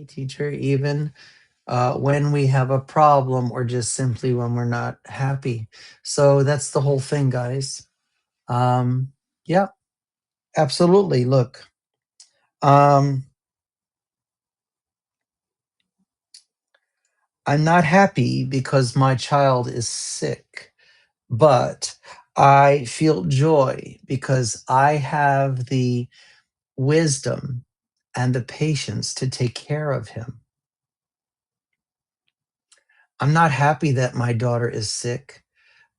teacher, even when we have a problem or just simply when we're not happy. So that's the whole thing, guys. Um, yeah, absolutely. Look, um, I'm not happy because my child is sick, but I feel joy because I have the wisdom and the patience to take care of him. I'm not happy that my daughter is sick,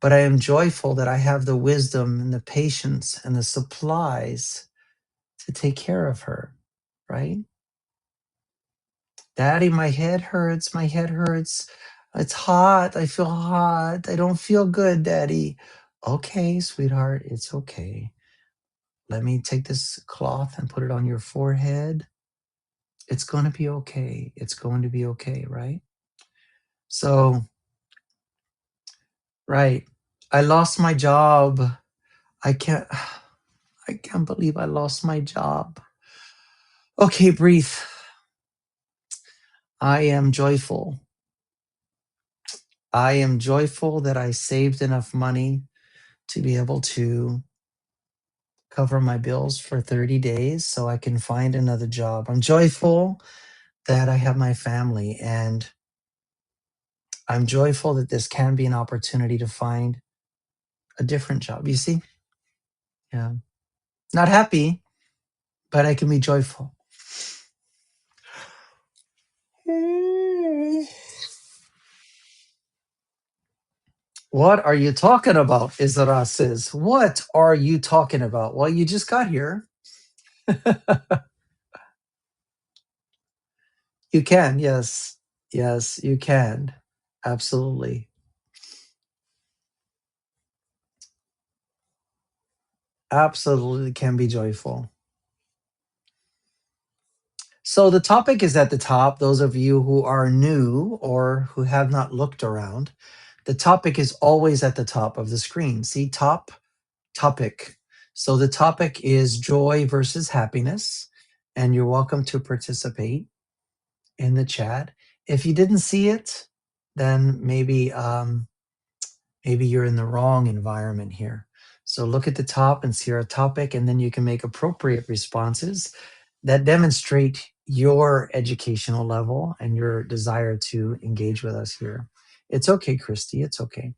but I am joyful that I have the wisdom and the patience and the supplies to take care of her, right? Daddy, my head hurts. My head hurts. It's hot. I feel hot. I don't feel good, Daddy. Okay, sweetheart, it's okay. Let me take this cloth and put it on your forehead. It's going to be okay. It's going to be okay, right? So, right. I lost my job. I can't I can't believe I lost my job. Okay, breathe. I am joyful. I am joyful that I saved enough money to be able to cover my bills for 30 days so I can find another job. I'm joyful that I have my family, and I'm joyful that this can be an opportunity to find a different job. You see? Yeah. Not happy, but I can be joyful. What are you talking about? Izara says. What are you talking about? Well, you just got here. You can, yes. Yes, you can. Absolutely. Absolutely can be joyful. So the topic is at the top. Those of you who are new or who have not looked around, the topic is always at the top of the screen. See, top topic. So the topic is joy versus happiness, and you're welcome to participate in the chat. If you didn't see it, then maybe you're in the wrong environment here. So look at the top and see our topic, and then you can make appropriate responses that demonstrate your educational level and your desire to engage with us here. It's okay, Christy. It's okay.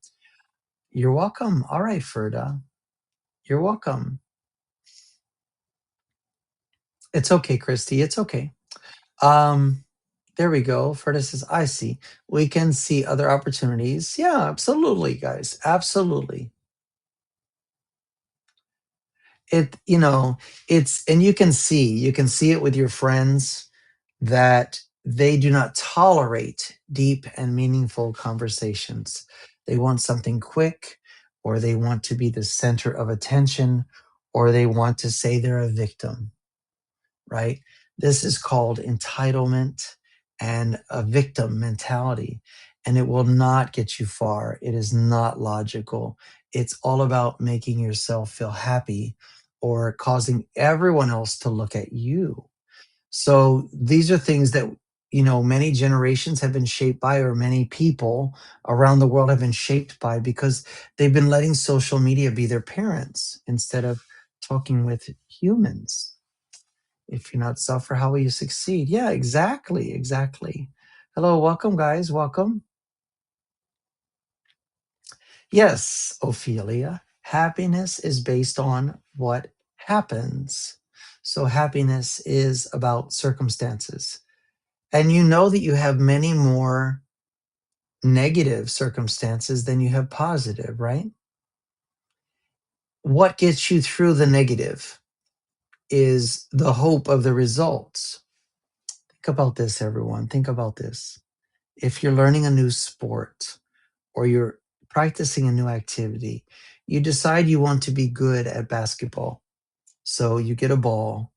You're welcome. All right, Ferda. You're welcome. It's okay, Christy. It's okay. Um, there we go. Ferda says, I see. We can see other opportunities. Yeah, absolutely, guys. Absolutely. It's and you can see it with your friends that they do not tolerate deep and meaningful conversations. They want something quick, or they want to be the center of attention, or they want to say they're a victim, right? This is called entitlement and a victim mentality, and it will not get you far. It is not logical. It's all about making yourself feel happy or causing everyone else to look at you. So these are things that many generations have been shaped by, or many people around the world have been shaped by, because they've been letting social media be their parents instead of talking with humans. If you're not suffer, how will you succeed? Yeah, exactly, exactly. Hello, welcome, guys, welcome. Yes, Ophelia, happiness is based on what happens. So happiness is about circumstances. And you know that you have many more negative circumstances than you have positive, right? What gets you through the negative is the hope of the results. Think about this, everyone. Think about this. If you're learning a new sport or you're practicing a new activity, you decide you want to be good at basketball. So you get a ball,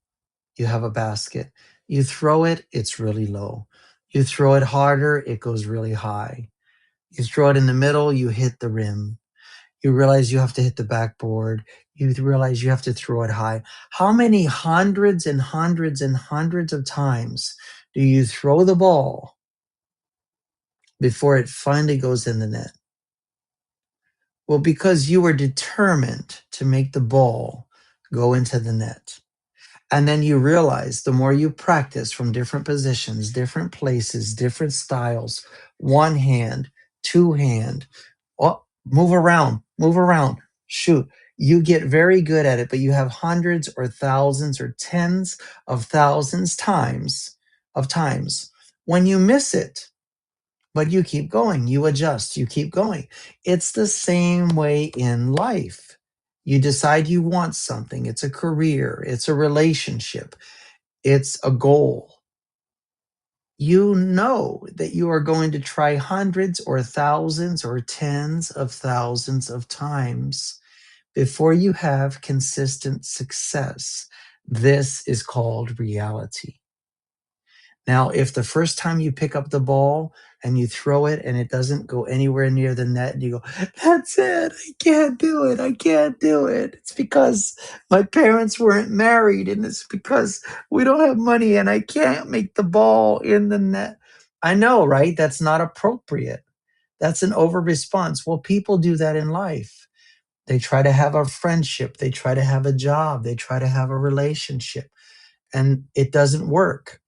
you have a basket, you throw it, it's really low. You throw it harder, it goes really high. You throw it in the middle, you hit the rim. You realize you have to hit the backboard. You realize you have to throw it high. How many hundreds and hundreds and hundreds of times do you throw the ball before it finally goes in the net? Well, because you were determined to make the ball go into the net. And then you realize the more you practice from different positions, different places, different styles, one hand, two hand, oh, move around, shoot. You get very good at it, but you have hundreds or thousands or tens of thousands times when you miss it, but you keep going, you adjust, you keep going. It's the same way in life. You decide you want something, it's a career, it's a relationship, it's a goal. You know that you are going to try hundreds or thousands or tens of thousands of times before you have consistent success. This is called reality. Now, if the first time you pick up the ball and you throw it and it doesn't go anywhere near the net and you go, that's it, I can't do it, I can't do it. It's because my parents weren't married and it's because we don't have money and I can't make the ball in the net. I know, right? That's not appropriate. That's an over response. Well, people do that in life. They try to have a friendship, they try to have a job, they try to have a relationship, and it doesn't work.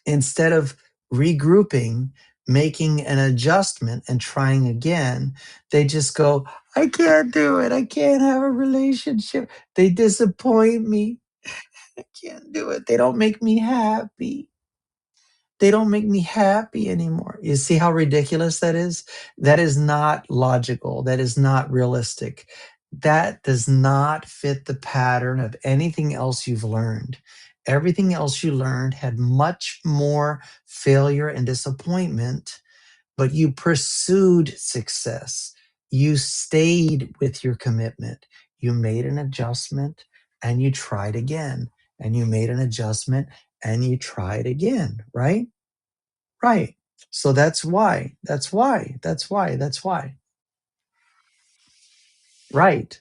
Instead of regrouping, making an adjustment, and trying again, they just go, I can't do it. I can't have a relationship. They disappoint me. I can't do it. They don't make me happy. They don't make me happy anymore. You see how ridiculous that is? That is not logical. That is not realistic. That does not fit the pattern of anything else you've learned. Everything else you learned had much more failure and disappointment, but you pursued success. You stayed with your commitment. You made an adjustment and you tried again. And you made an adjustment and you tried again, right? Right. So that's why. That's why. That's why. That's why. Right.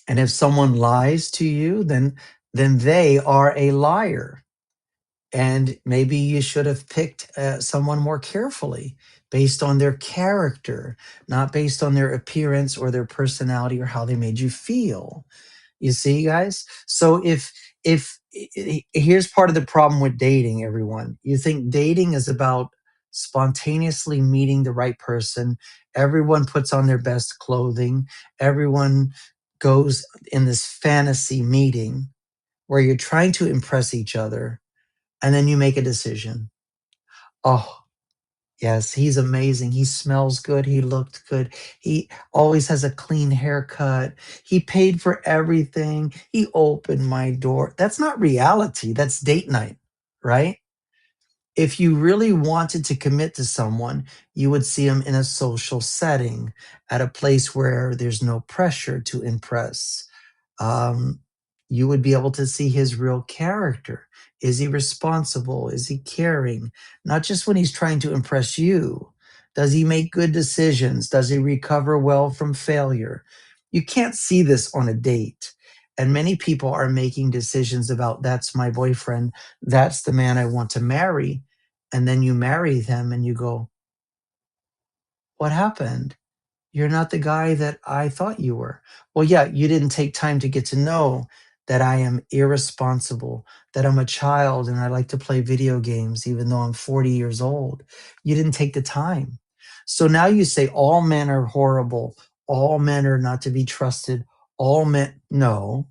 And if someone lies to you, then they are a liar. And maybe you should have picked someone more carefully based on their character, not based on their appearance or their personality or how they made you feel. You see, guys? So here's part of the problem with dating, everyone. You think dating is about spontaneously meeting the right person. Everyone puts on their best clothing. Everyone goes in this fantasy meeting where you're trying to impress each other and then you make a decision. Oh, yes, he's amazing. He smells good. He looked good. He always has a clean haircut. He paid for everything. He opened my door. That's not reality. That's date night, right? If you really wanted to commit to someone, you would see him in a social setting at a place where there's no pressure to impress. um, you would be able to see his real character. Is he responsible? Is he caring? Not just when he's trying to impress you. Does he make good decisions? Does he recover well from failure? You can't see this on a date. And many people are making decisions about that's my boyfriend, that's the man I want to marry. And then you marry them and you go, what happened? You're not the guy that I thought you were. Well, yeah, you didn't take time to get to know that I am irresponsible, that I'm a child and I like to play video games even though I'm 40 years old. You didn't take the time. So now you say all men are horrible, all men are not to be trusted, all men. No,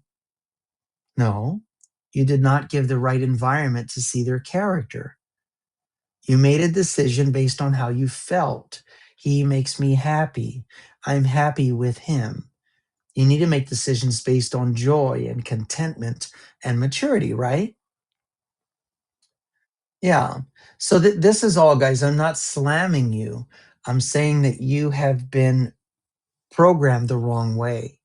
no. You did not give the right environment to see their character. You made a decision based on how you felt. He makes me happy. I'm happy with him. You need to make decisions based on joy and contentment and maturity, right? Yeah. So this is all, guys. I'm not slamming you. I'm saying that you have been programmed the wrong way.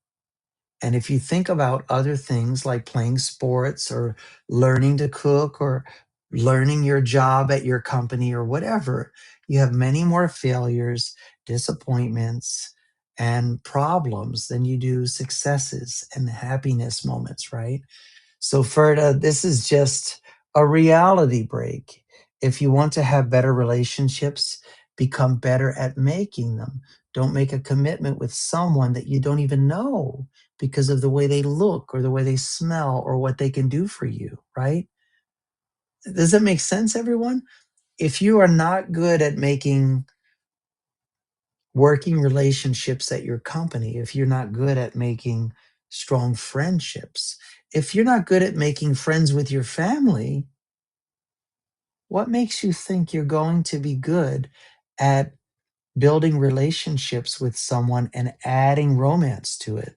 And if you think about other things like playing sports or learning to cook or learning your job at your company or whatever, you have many more failures, disappointments, and problems than you do successes and happiness moments, right? So, Ferda, this is just a reality break. If you want to have better relationships, become better at making them. Don't make a commitment with someone that you don't even know because of the way they look or the way they smell or what they can do for you, right? Does that make sense, everyone? If you are not good at making working relationships at your company, if you're not good at making strong friendships, if you're not good at making friends with your family, what makes you think you're going to be good at building relationships with someone and adding romance to it?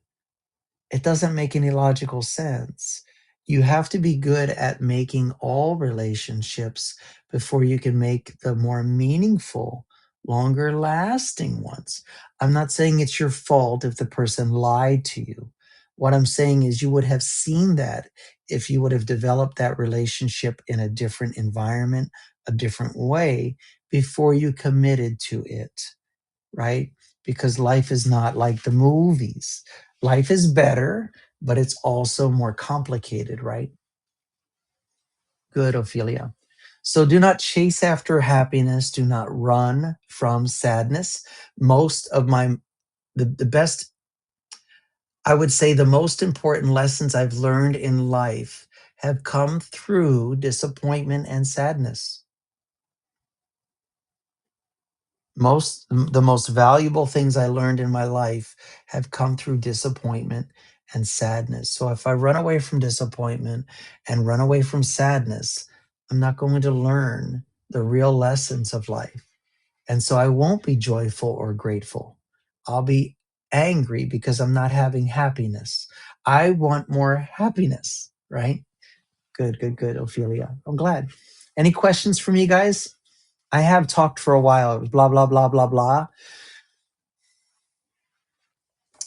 It doesn't make any logical sense. You have to be good at making all relationships before you can make the more meaningful, longer lasting ones. I'm not saying it's your fault if the person lied to you. What I'm saying is you would have seen that if you would have developed that relationship in a different environment, a different way before you committed to it, right? Because life is not like the movies. Life is better, but it's also more complicated, right? Good, Ophelia. So do not chase after happiness. Do not run from sadness. Most of the best, I would say the most important lessons I've learned in life have come through disappointment and sadness. The most valuable things I learned in my life have come through disappointment and sadness. So if I run away from disappointment and run away from sadness, I'm not going to learn the real lessons of life. And so I won't be joyful or grateful. I'll be angry because I'm not having happiness. I want more happiness, right? Good, good, good, Ophelia. I'm glad. Any questions for me, guys? I have talked for a while. Blah, blah, blah, blah, blah.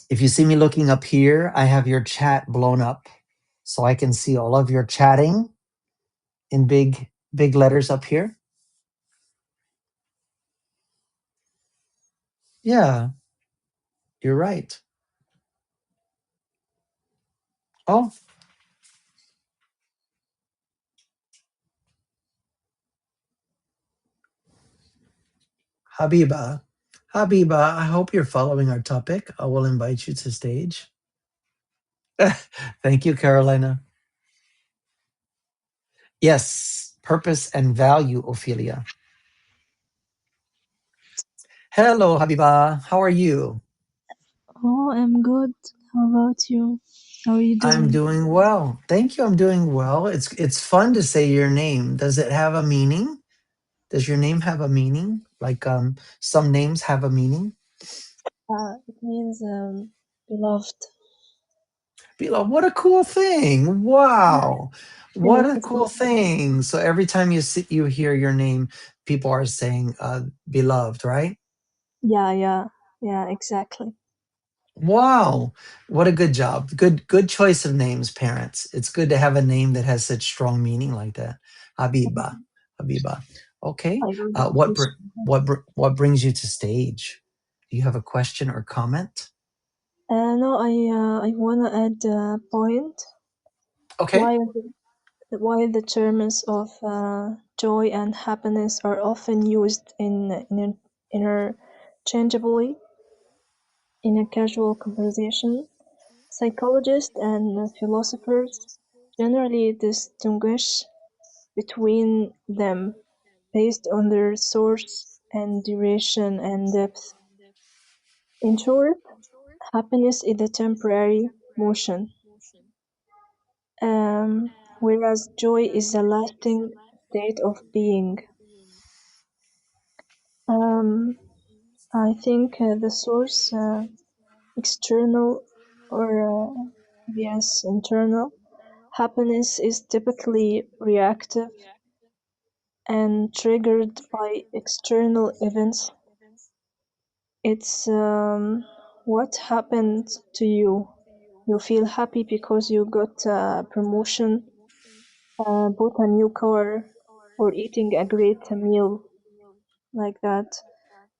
If you see me looking up here, I have your chat blown up so I can see all of your chatting in big letters up here. Yeah, you're right. Oh, Habiba. Habiba, I hope you're following our topic. I will invite you to stage. Thank you, Carolina. Yes, purpose and value, Ophelia. Hello, Habiba. How are you? Oh, I'm good. How about you? How are you I'm doing? doing well. Thank you. I'm doing well. It's fun to say your name. Does it have a meaning? Does your name have a meaning? Like some names have a meaning? It means beloved. Beloved, what a cool thing. Wow. What Thank a you so cool thing. So every time you hear your name, people are saying beloved, right? Yeah, yeah, yeah, exactly. Wow. What a good job. Good choice of names, parents. It's good to have a name that has such strong meaning like that. Habiba. Habiba. Okay. I really Uh, what br- appreciate it. what brings you to stage? Do you have a question or comment? No, I wanna add a point. Okay. While while the terms of joy and happiness are often used interchangeably in a casual conversation, psychologists and philosophers generally distinguish between them based on their source and duration and depth. In short, happiness is a temporary motion, whereas joy is a lasting state of being. Um, I think the source, external or yes, internal, happiness is typically reactive and triggered by external events. It's what happened to you. You feel happy because you got a promotion, bought a new car, or eating a great meal like that.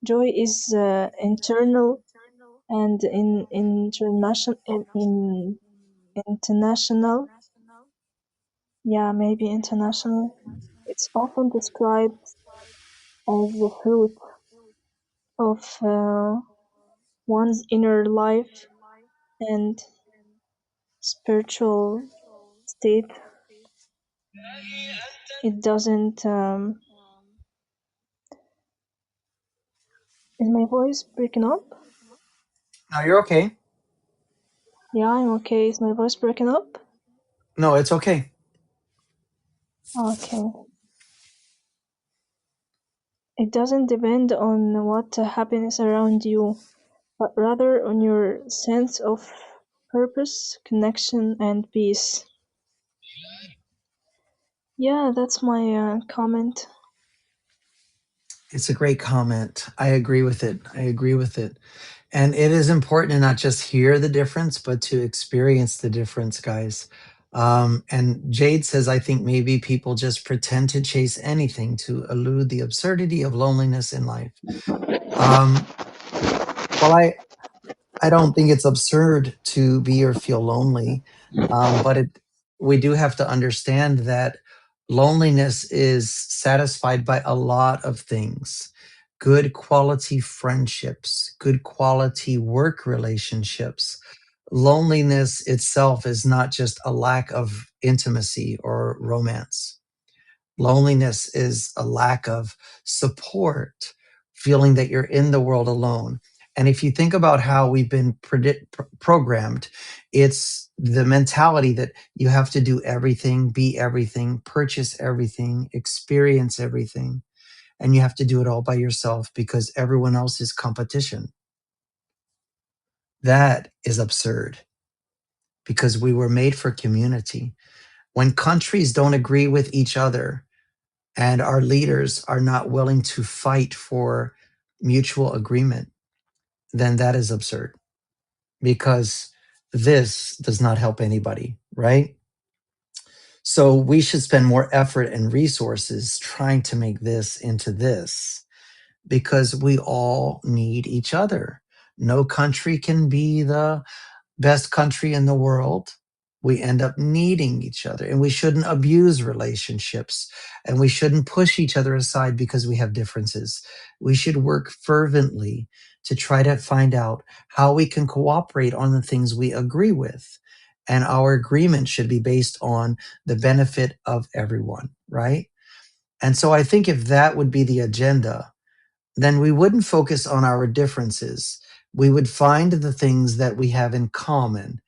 Joy is internal and in international. Yeah, maybe international. It's often described as the fruit of one's inner life and spiritual state. It doesn't. Is my voice breaking up? No, you're okay. Yeah, I'm okay. Is my voice breaking up? No, it's okay. Okay. It doesn't depend on what happiness around you, but rather on your sense of purpose, connection, and peace. Yeah, that's my comment. It's a great comment. I agree with it. I agree with it. And it is important to not just hear the difference, but to experience the difference, guys. And Jade says, I think maybe people just pretend to chase anything to elude the absurdity of loneliness in life. Um, well, I don't think it's absurd to be or feel lonely, but we do have to understand that loneliness is satisfied by a lot of things: good quality friendships, good quality work relationships. Loneliness itself is not just a lack of intimacy or romance. Loneliness is a lack of support, feeling that you're in the world alone. And if you think about how we've been programmed, it's the mentality that you have to do everything, be everything, purchase everything, experience everything, and you have to do it all by yourself because everyone else is competition. That is absurd because we were made for community. When countries don't agree with each other, and our leaders are not willing to fight for mutual agreement, then that is absurd because this does not help anybody, right? So we should spend more effort and resources trying to make this into this because we all need each other. No country can be the best country in the world. We end up needing each other, and we shouldn't abuse relationships, and we shouldn't push each other aside because we have differences. We should work fervently to try to find out how we can cooperate on the things we agree with. And our agreement should be based on the benefit of everyone, right? And so I think if that would be the agenda, then we wouldn't focus on our differences. We would find the things that we have in common.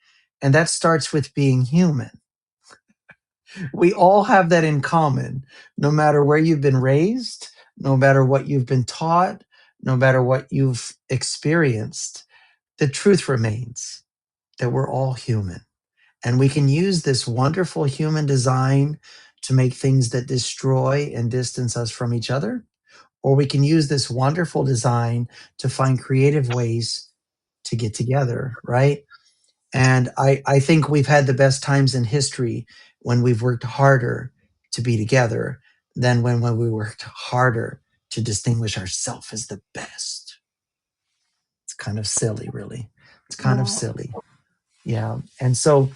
And that starts with being human. We all have that in common, no matter where you've been raised, no matter what you've been taught, no matter what you've experienced. The truth remains that we're all human. And we can use this wonderful human design to make things that destroy and distance us from each other, or we can use this wonderful design to find creative ways to get together, right? And I think we've had the best times in history when we've worked harder to be together than when we worked harder to distinguish ourselves as the best. It's kind of silly, really. It's kind of Yeah, silly. Yeah. And so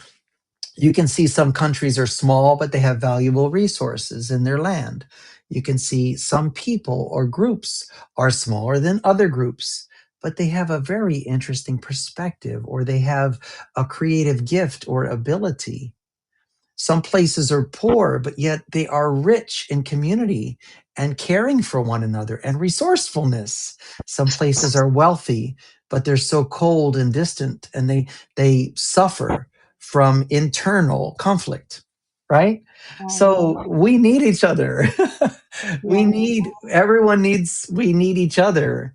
you can see some countries are small, but they have valuable resources in their land. You can see some people or groups are smaller than other groups, but they have a very interesting perspective or they have a creative gift or ability. Some places are poor, but yet they are rich in community and caring for one another and resourcefulness. Some places are wealthy, but they're so cold and distant and they suffer from internal conflict, right? yeah, So we need each other. We yeah, need everyone needs we need each other.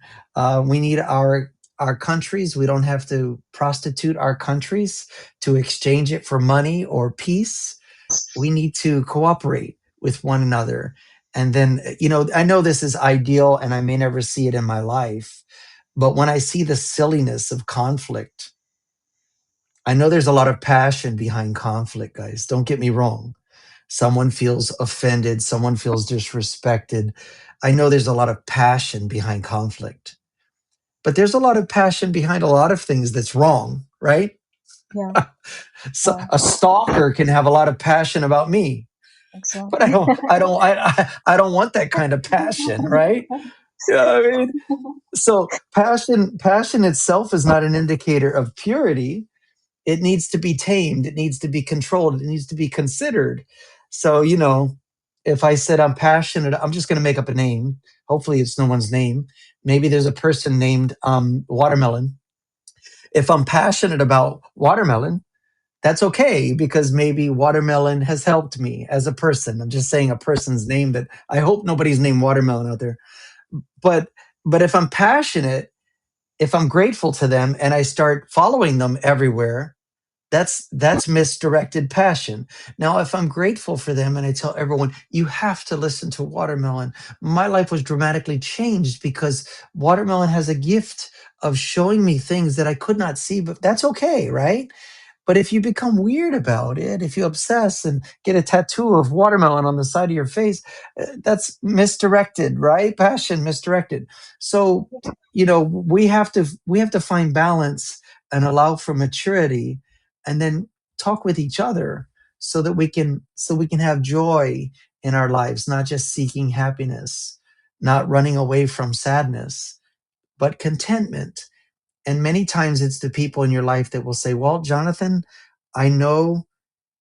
We need our countries. We don't have to prostitute our countries to exchange it for money or peace. We need to cooperate with one another. And then, I know this is ideal and I may never see it in my life, but when I see the silliness of conflict, I know there's a lot of passion behind conflict, guys. Don't get me wrong. Someone feels offended, someone feels disrespected. I know there's a lot of passion behind conflict, but there's a lot of passion behind a lot of things that's wrong, right? yeah, So yeah, a stalker can have a lot of passion about me. But I exactly. don't, I don't, I don't want that kind of passion, right? Yeah, I mean, so passion itself is not an indicator of purity. It needs to be tamed. It needs to be controlled. It needs to be considered. So, if I said I'm passionate, I'm just going to make up a name. Hopefully, it's no one's name. Maybe there's a person named Watermelon. If I'm passionate about watermelon, that's okay because maybe watermelon has helped me as a person. I'm just saying a person's name that I hope nobody's named Watermelon out there. But if I'm passionate, if I'm grateful to them and I start following them everywhere, that's misdirected passion. Now, if I'm grateful for them and I tell everyone, you have to listen to Watermelon, my life was dramatically changed because Watermelon has a gift of showing me things that I could not see, but that's okay, right? But if you become weird about it, if you obsess and get a tattoo of watermelon on the side of your face, that's misdirected, right? Passion misdirected. So, we have to find balance and allow for maturity and then talk with each other so we can have joy in our lives, not just seeking happiness, not running away from sadness, but contentment. And many times it's the people in your life that will say, well, Johnathan, I know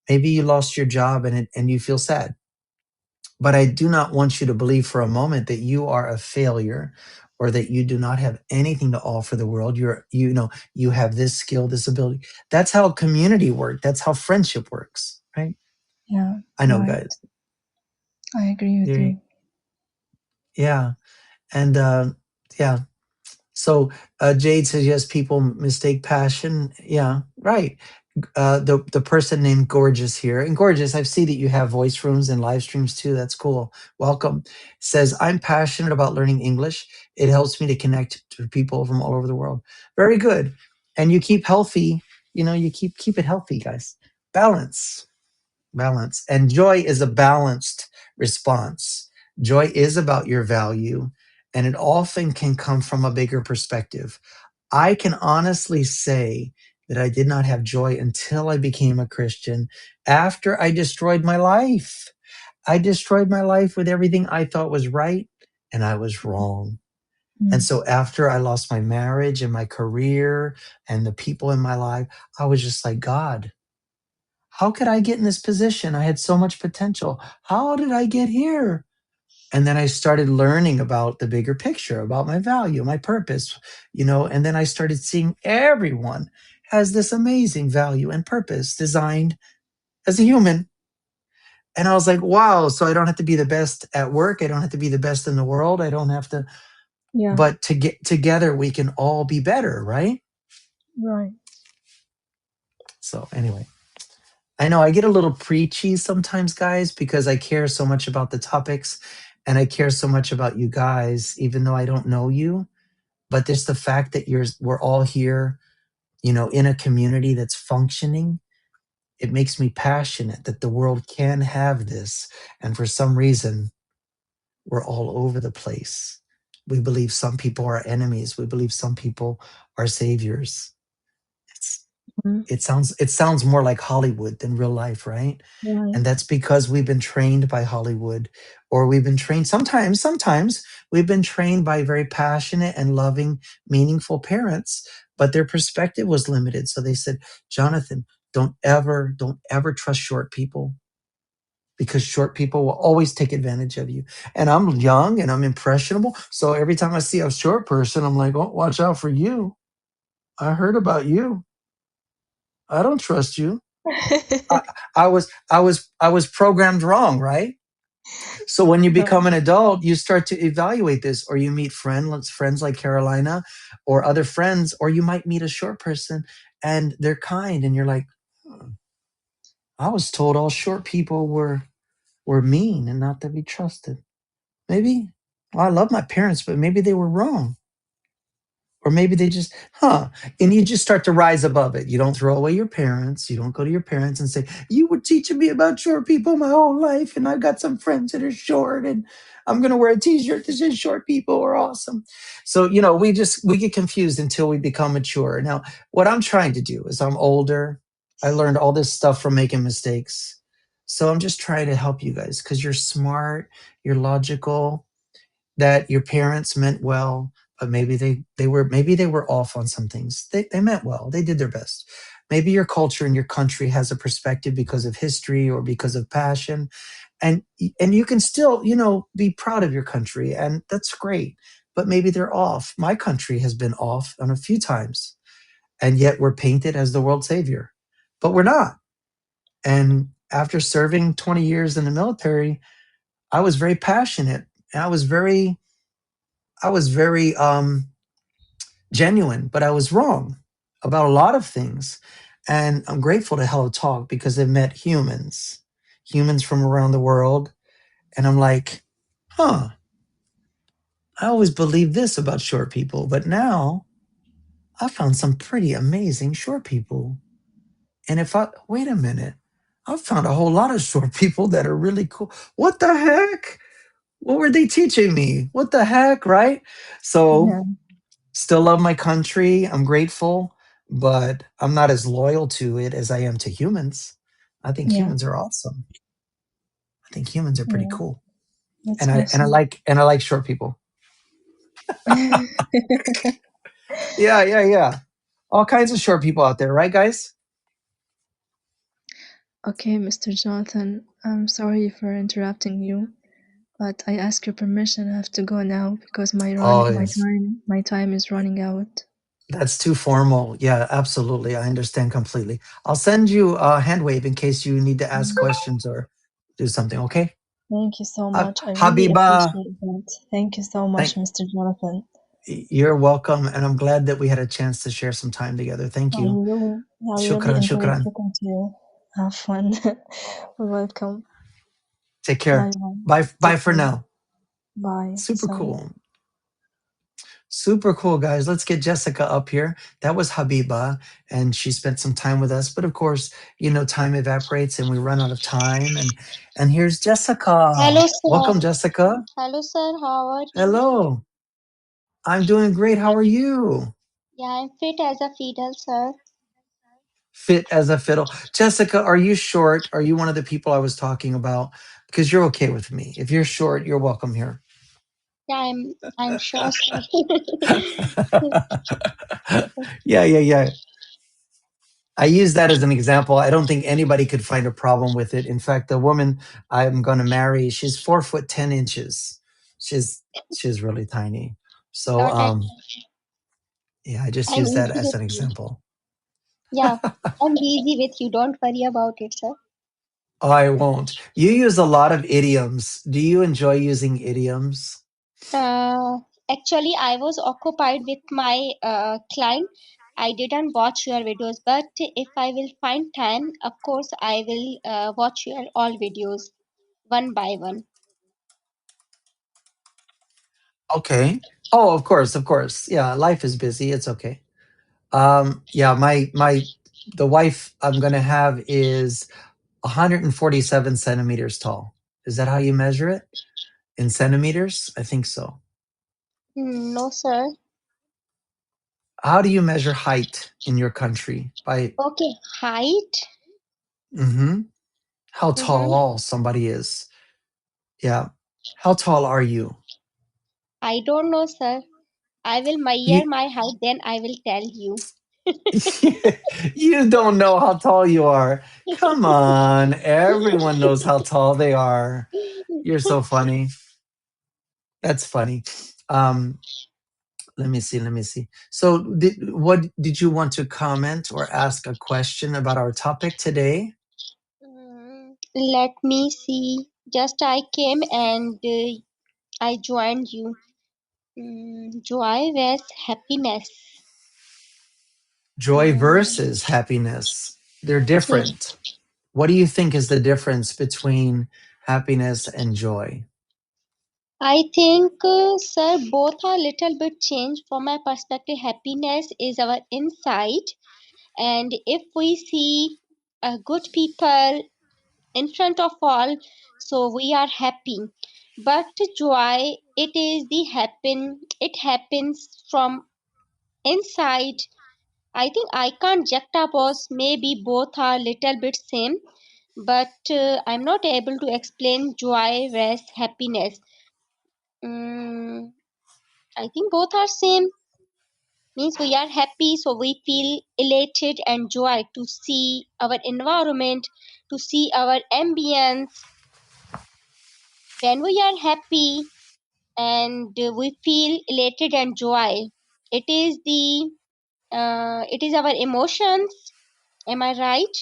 maybe you lost your job and you feel sad, but I do not want you to believe for a moment that you are a failure or that you do not have anything to offer the world. You have this skill, this ability. That's how community works. That's how friendship works, right? Yeah, I know, right. guys. I agree with Yeah. you. Yeah. And yeah. So Jade says, yes, people mistake passion. Yeah, right. The person named Gorgeous here, and Gorgeous, I see that you have voice rooms and live streams too. That's cool. Welcome. Says, I'm passionate about learning English. It helps me to connect to people from all over the world. Very good. And you keep healthy. You keep it healthy, guys. Balance, balance, and joy is a balanced response. Joy is about your value, and it often can come from a bigger perspective. I can honestly say that I did not have joy until I became a Christian after I destroyed my life. I destroyed my life with everything I thought was right, and I was wrong. And Mm. so after I lost my marriage and my career and the people in my life, I was just like, God, how could I get in this position? I had so much potential. How did I get here? And then I started learning about the bigger picture, about my value, my purpose, and then I started seeing everyone has this amazing value and purpose designed as a human. And I was like, wow, so I don't have to be the best at work. I don't have to be the best in the world. I don't have to, Yeah, but to get together, we can all be better, right? right. So, anyway, I know I get a little preachy sometimes, guys, because I care so much about the topics and I care so much about you guys, even though I don't know you. But just the fact that we're all here, in a community that's functioning, it makes me passionate that the world can have this. And for some reason, we're all over the place. We believe some people are enemies. We believe some people are saviors. It's, Mm. it sounds more like Hollywood than real life, right? Right. And that's because we've been trained by Hollywood, or we've been trained sometimes we've been trained by very passionate and loving, meaningful parents, but their perspective was limited. So they said, Johnathan, don't ever trust short people because short people will always take advantage of you. And I'm young and I'm impressionable. So every time I see a short person, I'm like, oh, watch out for you. I heard about you. I don't trust you. I, I was programmed wrong, right? So when you Right. become an adult, you start to evaluate this, or you meet friends like Carolina, or other friends, or you might meet a short person and they're kind, and you're like, "Hmm, I was told all short people were mean and not to be trusted. Maybe well, I love my parents, but maybe they were wrong." Or maybe they just, and you just start to rise above it. You don't throw away your parents. You don't go to your parents and say, you were teaching me about short people my whole life, and I've got some friends that are short, and I'm going to wear a t-shirt that says short people are awesome. So, we get confused until we become mature. Now, what I'm trying to do is I'm older. I learned all this stuff from making mistakes. So I'm just trying to help you guys because you're smart, you're logical, that your parents meant well, but maybe they were off on some things. They meant well. They did their best. Maybe your culture and your country has a perspective because of history or because of passion, and you can still, be proud of your country, and that's great. But maybe they're off. My country has been off on a few times, and yet we're painted as the world savior, but we're not. And after serving 20 years in the military, I was very passionate. And I was very genuine, but I was wrong about a lot of things. And I'm grateful to Hello Talk because it met humans from around the world. And I'm like, huh, I always believed this about short people, but now I found some pretty amazing short people. And wait a minute, I found a whole lot of short people that are really cool. What the heck? What were they teaching me? What the heck, right? So, Yeah, still love my country. I'm grateful, but I'm not as loyal to it as I am to humans. I think yeah, humans are awesome. I think humans are pretty yeah. cool. That's And I like short people. awesome. Yeah, yeah, yeah. All kinds of short people out there, right, guys? Okay, Mr. Jonathan, I'm sorry for interrupting you, but I ask your permission. I have to go now because Oh, yes. my time is running out. That's too formal. Yeah, absolutely. I understand completely. I'll send you a hand wave in case you need to ask questions or do something, okay? Thank you so much. I really Habiba, appreciate that. Thank you so much, thank, Mr. Jonathan. you're welcome. And I'm glad that we had a chance to share some time together. Thank you. I really Shukran, enjoyed shukran. talking to you. Have fun. You're welcome. Take Bye care. bye. Bye Take for care. now. Bye. Super Salam. cool. Super cool, guys. Let's get Jessica up here. That was Habiba, and she spent some time with us. But of course, time evaporates and we run out of time. And here's Jessica. Hello, sir. Welcome, Jessica. Hello, sir. How are you? Hello. I'm doing great. How are you? Yeah, I'm fit as a fiddle, sir. Fit as a fiddle. Jessica, are you short? Are you one of the people I was talking about? Because you're okay with me. If you're short, you're welcome here. Yeah, I'm sure, sir. Yeah, yeah, yeah. I use that as an example. I don't think anybody could find a problem with it. In fact, the woman I'm going to marry, she's 4 foot 10 inches. She's she's really tiny. So Not at yeah, I just I'm use that easy as with an you. example. Yeah, I'm easy with you. Don't worry about it, sir. I won't. You use a lot of idioms. Do you enjoy using idioms? Uh, Actually, I was occupied with my client. I didn't watch your videos, but if I will find time, of course, I will watch your all videos one by one. Okay. Oh, of course, of course. Yeah, life is busy. It's okay. Yeah, my the wife I'm gonna have is 147 centimeters tall. Is that how you measure it? In centimeters? I think so. No, sir. How do you measure height in your country? By Okay, height. hmm how Mm-hmm. tall somebody is. Yeah. How tall are you? I don't know, sir. I will You measure my height, then I will tell you. you don't know how tall you are. Come on. Everyone knows how tall they are. You're so funny. That's funny. Um, let me see. So, what did you want to comment or ask a question about our topic today? Let me see. Just I came and I joined you. Joy was happiness. Joy Mm, versus happiness. They're yes. different. What do you think is the difference between happiness and joy? I think, sir, both are little bit changed from my perspective. Happiness is our insight, and if we see good people in front of all, so we are happy. But joy, it happens from inside. I think I can't juxtapose, maybe both are little bit same, but I'm not able to explain joy, rest, happiness. Mm, I think both are same. Means we are happy, so we feel elated and joy to see our environment, to see our ambience. When we are happy and we feel elated and joy, it is the it is our emotions. Am I right?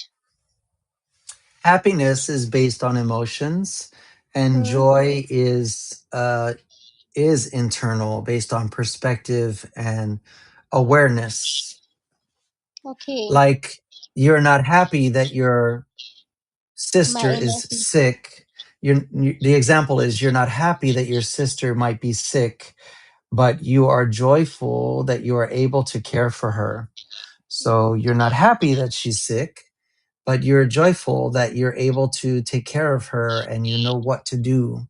Happiness is based on emotions, and Mm-hmm. joy is internal, based on perspective and awareness. Okay, Like, you're not happy that your my sister is energy. sick. The example is, you're not happy that your sister might be sick, but you are joyful that you are able to care for her. So Mm-hmm. you're not happy that she's sick, but you're joyful that you're able to take care of her and you know what to do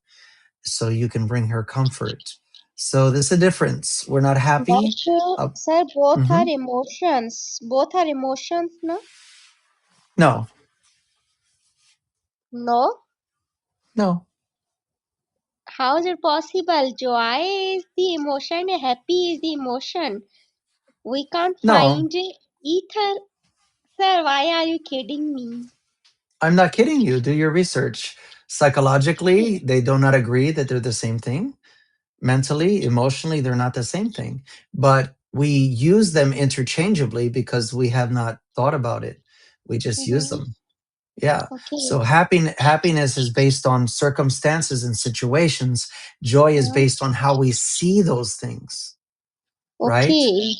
so you can bring her comfort. So there's a difference. We're not happy. But Uh, sir, both are mhm. emotions. Both are emotions, no? No, No. no, How is it possible? Joy is the emotion, happy is the emotion. We can't no. find ether. Sir, why are you kidding me? I'm not kidding you. Do your research. Psychologically, they do not agree that they're the same thing. Mentally, emotionally, they're not the same thing. But we use them interchangeably because we have not thought about it. We just use Mm-hmm. them. Yeah. Okay. So happiness is based on circumstances and situations. Joy is Uh, based on how we see those things, right? okay.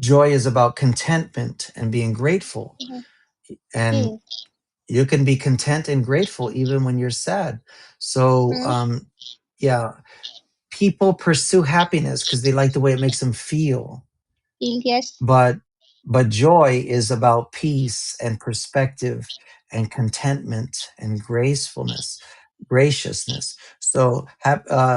Joy is about contentment and being grateful. Mhm. And Okay. you can be content and grateful even when you're sad. So, Mm-hmm. yeah, people pursue happiness because they like the way it makes them feel. Yes. but but joy is about peace and perspective and contentment and graciousness. So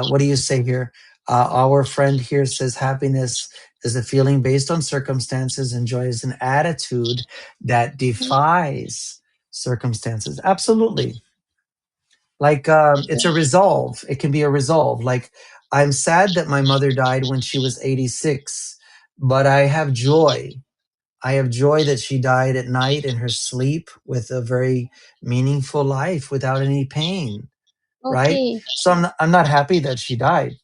what do you say here? Our friend here says happiness is a feeling based on circumstances, and joy is an attitude that defies circumstances. Absolutely. Like, it's a resolve. It can be a resolve. Like, I'm sad that my mother died when she was 86, but I have joy. I have joy that she died at night in her sleep with a very meaningful life without any pain, right? Okay. So I'm not happy that she died,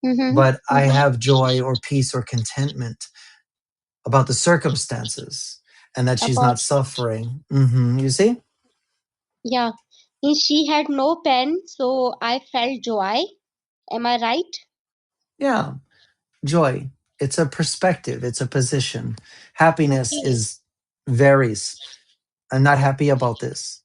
Mm-hmm. but I Mm-hmm. have joy or peace or contentment about the circumstances and that she's About not suffering. You see? yeah. Means she had no pen, so I felt joy. Am I right? Yeah, joy. It's a perspective, it's a position. Happiness Okay. is varies. I'm not happy about this.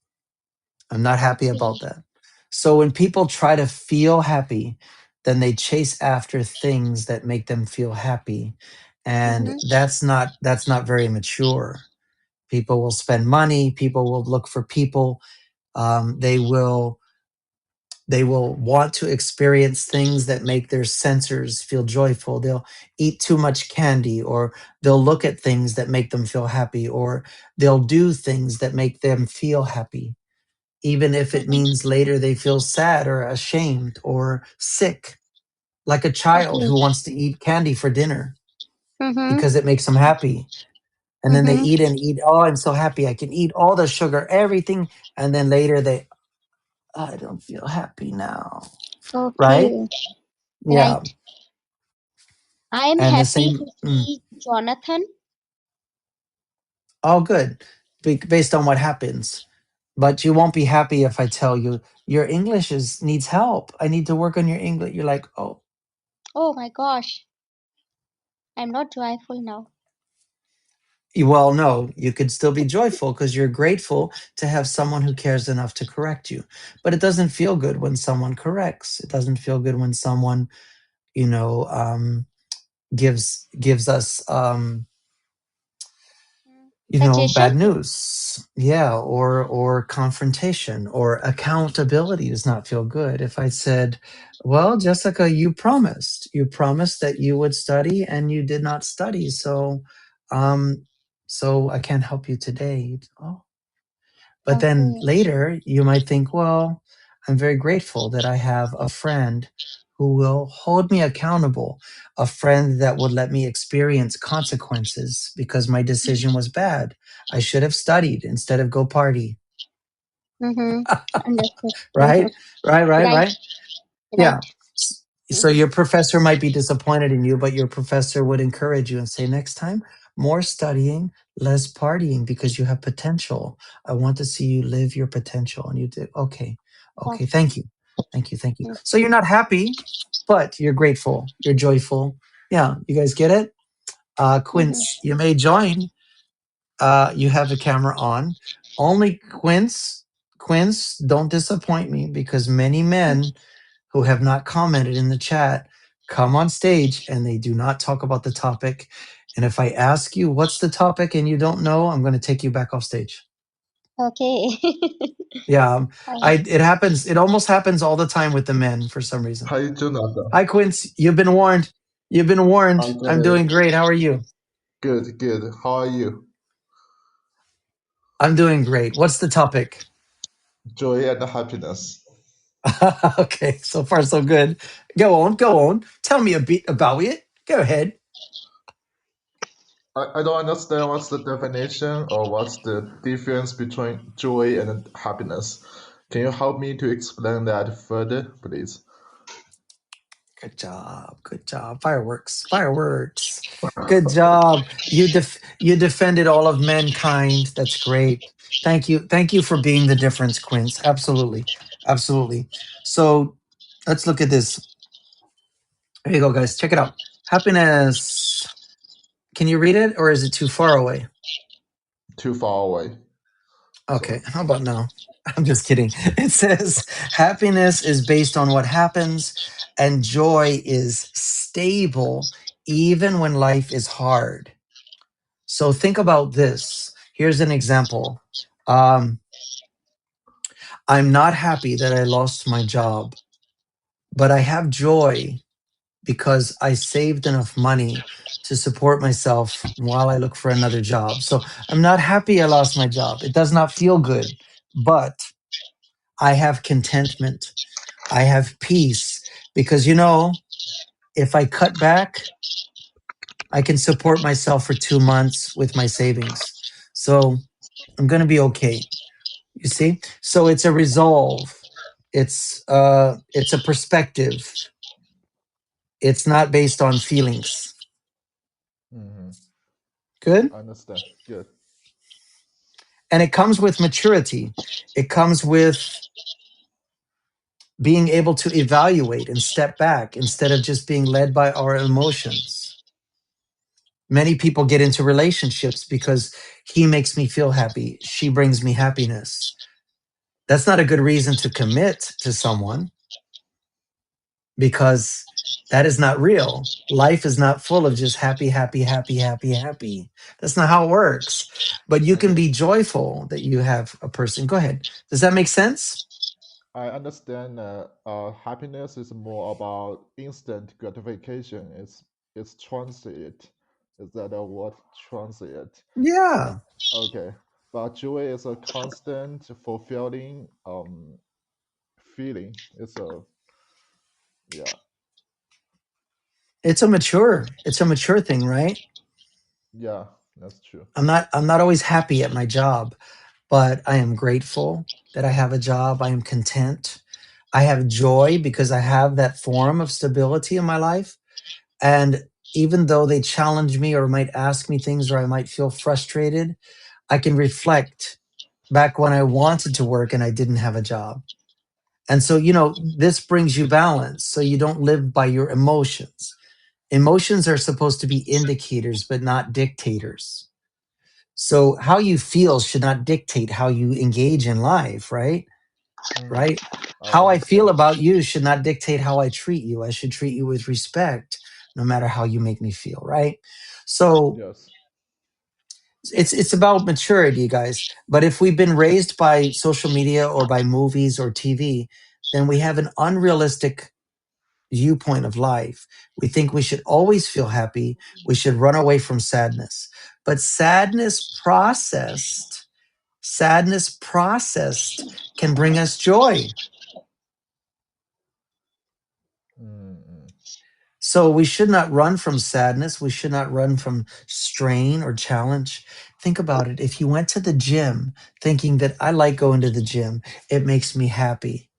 I'm not happy Okay. about that. So when people try to feel happy, then they chase after things that make them feel happy. And Mm-hmm. that's not very mature. People will spend money, people will look for people, they will want to experience things that make their sensors feel joyful. They'll eat too much candy, or they'll look at things that make them feel happy, or they'll do things that make them feel happy, even if it means later they feel sad or ashamed or sick, like a child Okay. who wants to eat candy for dinner Mm-hmm. because it makes them happy. And then they Mm-hmm. eat and eat. Oh, I'm so happy. I can eat all the sugar, everything. And then later I don't feel happy now. Right? Okay. Yeah. Right. I am And the happy same, to see Jonathan. all good, based on what happens. But you won't be happy if I tell you your English needs help. I need to work on your English. You're like, oh, Oh my gosh. I'm not joyful now. well, no, you could still be joyful because you're grateful to have someone who cares enough to correct you. But it doesn't feel good when someone corrects. It doesn't feel good when someone, you know, gives us, bad Suggestion? news. Yeah, or confrontation or accountability does not feel good. If I said, "Well, Jessica, you promised that you would study and you did not study, um, so I can't help you today." Oh, But then Okay. later, you might think, well, I'm very grateful that I have a friend who will hold me accountable, a friend that would let me experience consequences because my decision was bad. I should have studied instead of go party. Mm-hmm. Understood. Right? Right, right, Right. right. Right. Yeah. So your professor might be disappointed in you, but your professor would encourage you and say, next time, more studying, less partying because you have potential. I want to see you live your potential. And you did, okay, okay, thank you. Thank you, thank you. So you're not happy, but you're grateful, you're joyful. Yeah, you guys get it? Quince, Mm-hmm. you may join. You have the camera on. Only Quince, don't disappoint me because many men who have not commented in the chat come on stage and they do not talk about the topic. And if I ask you what's the topic and you don't know, I'm going to take you back off stage. Okay. Yeah, I- I it happens. It almost happens all the time with the men for some reason. Hi, Johnathan. Hi, Quince. You've been warned. You've been Hi, warned. I'm Johnny. doing great. How are you? Good, good. How are you? I'm doing great. What's the topic? Joy and happiness. Okay, so far so good. Go on, go on. Tell me a bit about it. Go ahead. I don't understand what's the definition or what's the difference between joy and happiness. Can you help me to explain that further, please? Good job. Good job. Fireworks. Fireworks. Good job. You defended all of mankind. That's great. Thank you. Thank you for being the difference, Quince. Absolutely. Absolutely. So let's look at this. There you go, guys. Check it out. Happiness. Can you read it or is it too far away? Too far away. Okay. So, How about now? I'm just kidding. It says happiness is based on what happens, and joy is stable even when life is hard. So think about this. Here's an example. Um, I'm not happy that I lost my job, but I have joy because I saved enough money to support myself while I look for another job. So I'm not happy I lost my job. It does not feel good, but I have contentment. I have peace because, if I cut back, I can support myself for 2 months with my savings. So I'm going to be okay. You see? So it's a resolve. It's a perspective. It's not based on feelings. hmm Good? I understand. Good. And it comes with maturity. It comes with being able to evaluate and step back instead of just being led by our emotions. Many people get into relationships because he makes me feel happy, she brings me happiness. That's not a good reason to commit to someone because that is not real. Life is not full of just happy, happy, happy, happy, happy. That's not how it works. But you can Okay. be joyful that you have a person. Go ahead. Does that make sense? I understand happiness is more about instant gratification. It's transient. Is that a word? Transient. Yeah. Okay. But joy is a constant, fulfilling feeling. It's a yeah, It's a mature thing, right? yeah, that's true. I'm not always happy at my job, but I am grateful that I have a job. I am content. I have joy because I have that form of stability in my life. And even though they challenge me or might ask me things or I might feel frustrated, I can reflect back when I wanted to work and I didn't have a job. And so, this brings you balance. So you don't live by your emotions. Emotions are supposed to be indicators, but not dictators. So how you feel should not dictate how you engage in life, right? hmm Right? I How I feel understand. about you should not dictate how I treat you. I should treat you with respect, no matter how you make me feel, right? So Yes. it's about maturity, guys. But if we've been raised by social media or by movies or TV, then we have an unrealistic viewpoint of life. We think we should always feel happy. We should run away from sadness. But sadness processed Sadness processed can bring us joy. Mm-mm. So we should not run from sadness. We should not run from strain or challenge. Think about it. If you went to the gym thinking that I like going to the gym, it makes me happy.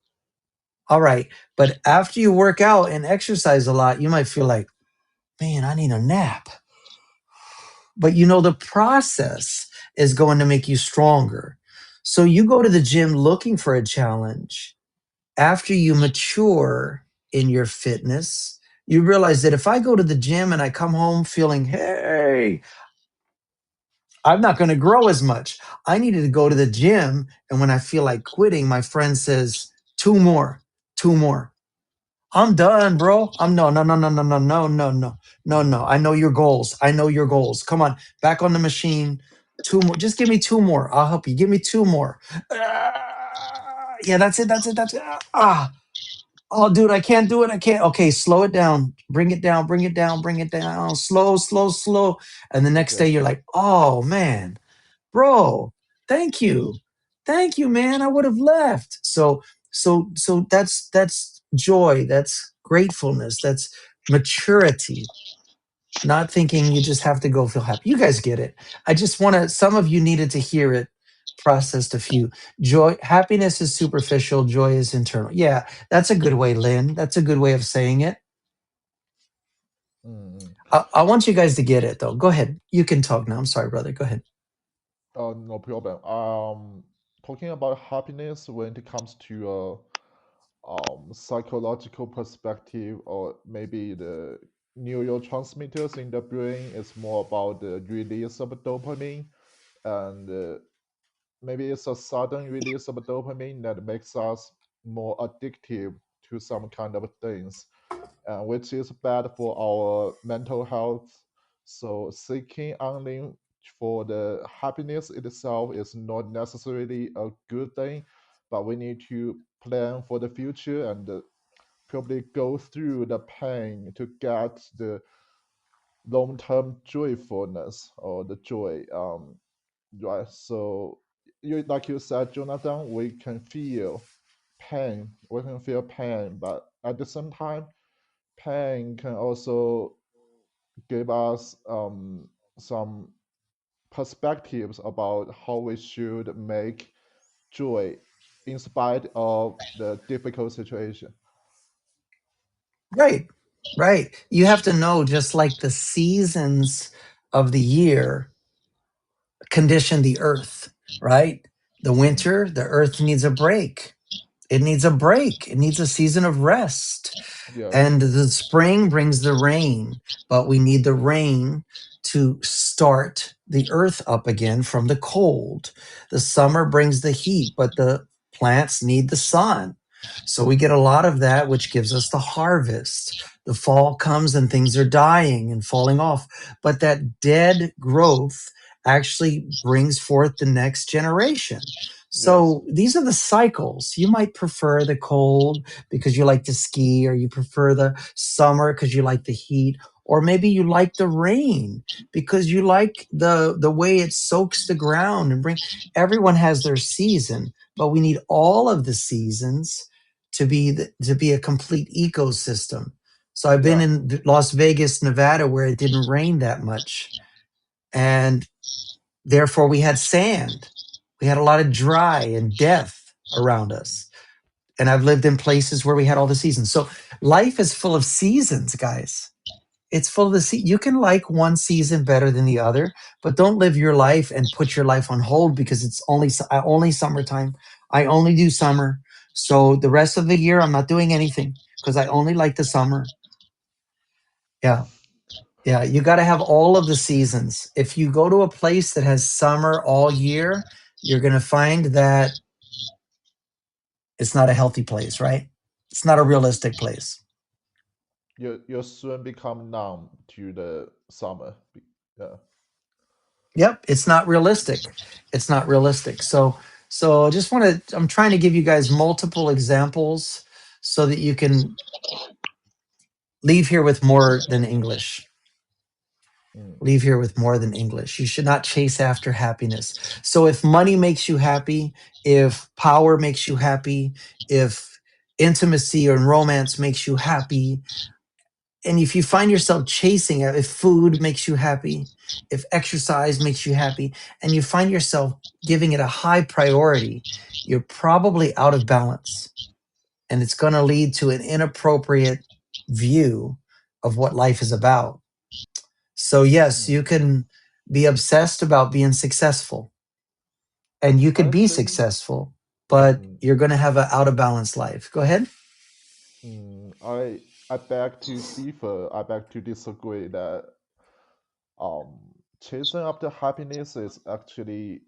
All right. But after you work out and exercise a lot, you might feel like, man, I need a nap. But you know, the process is going to make you stronger. So you go to the gym looking for a challenge. After you mature in your fitness, you realize that if I go to the gym and I come home feeling, hey, I'm not going to grow as much. I needed to go to the gym. And when I feel like quitting, my friend says, two more, two more. I'm done, bro. I'm no, no, no, no, no, no, no, no, no, no, no. I know your goals. I know your goals. Come on, back on the machine. Two more. Just give me two more. I'll help you. Give me two more. Yeah, that's it. That's it. That's it. Oh, dude, I can't do it. I can't. Okay, slow it down. Bring it down. Bring it down. Bring it down. Slow, slow, slow. And the next day, Yes. you're like, oh man, bro, thank you, thank you, man. I would have left. So that's joy. That's gratefulness. That's maturity. Not thinking you just have to go feel happy. You guys get it. I just want to. Some of you needed to hear it processed a few. Joy, happiness is superficial. Joy is internal. Yeah, that's a good way, Lynn. That's a good way of saying it. Mm-mm. I want you guys to get it though. Go ahead. You can talk now. I'm sorry, brother. Go ahead. No problem. Talking about happiness when it comes to psychological perspective, or maybe the neurotransmitters in the brain, is more about the release of dopamine, and maybe it's a sudden release of dopamine that makes us more addictive to some kind of things, which is bad for our mental health. So seeking only for the happiness itself is not necessarily a good thing, but we need to plan for the future and probably go through the pain to get the long-term joyfulness or the joy. Right. So you, like you said, Jonathan, we can feel pain. We can feel pain, but at the same time, pain can also give us some perspectives about how we should make joy in spite of the difficult situation. Right. Right. You have to know just like the seasons of the year condition the earth, right? The Mm, winter, the earth needs a break. It needs a break. It needs a season of rest. yes, And the spring brings the rain, but we need the rain to start the earth up again from the cold. The summer brings the heat, but the plants need the sun. So we get a lot of that, which gives us the harvest. The fall comes and things are dying and falling off, but that dead growth actually brings forth the next generation. yes, So these are the cycles. You might prefer the cold because you like to ski, or you prefer the summer because you like the heat, or maybe you like the rain because you like the way it soaks the ground and bring. Everyone has their season, but we need all of the seasons to be a complete ecosystem. So I've been yeah, in Las Vegas, Nevada, where it didn't rain that much, and therefore we had sand. We had a lot of dry and death around us. And I've lived in places where we had all the seasons. So life is full of seasons, guys. It's full of you can like one season better than the other, but don't live your life and put your life on hold because it's only summertime. I only do summer. So the rest of the year I'm not doing anything because I only like the summer. Yeah. Yeah, you got to have all of the seasons. If you go to a place that has summer all year, you're going to find that it's not a healthy place, right? It's not a realistic place. you soon become numb to the summer. Yeah, Yep, it's not realistic. It's not realistic. So I just want to I'm trying to give you guys multiple examples so that you can leave here with more than English. mm, leave here with more than English. You should not chase after happiness. So if money makes you happy, if power makes you happy, if intimacy or romance makes you happy, and if you find yourself chasing it, if food makes you happy, if exercise makes you happy, and you find yourself giving it a high priority, you're probably out of balance. And it's going to lead to an inappropriate view of what life is about. So, yes, mm. you can be obsessed about being successful, and you could I be think successful, but mm, you're going to have an out of balance life. Go ahead. mm, I beg to differ. I beg to disagree that um chasing after happiness is actually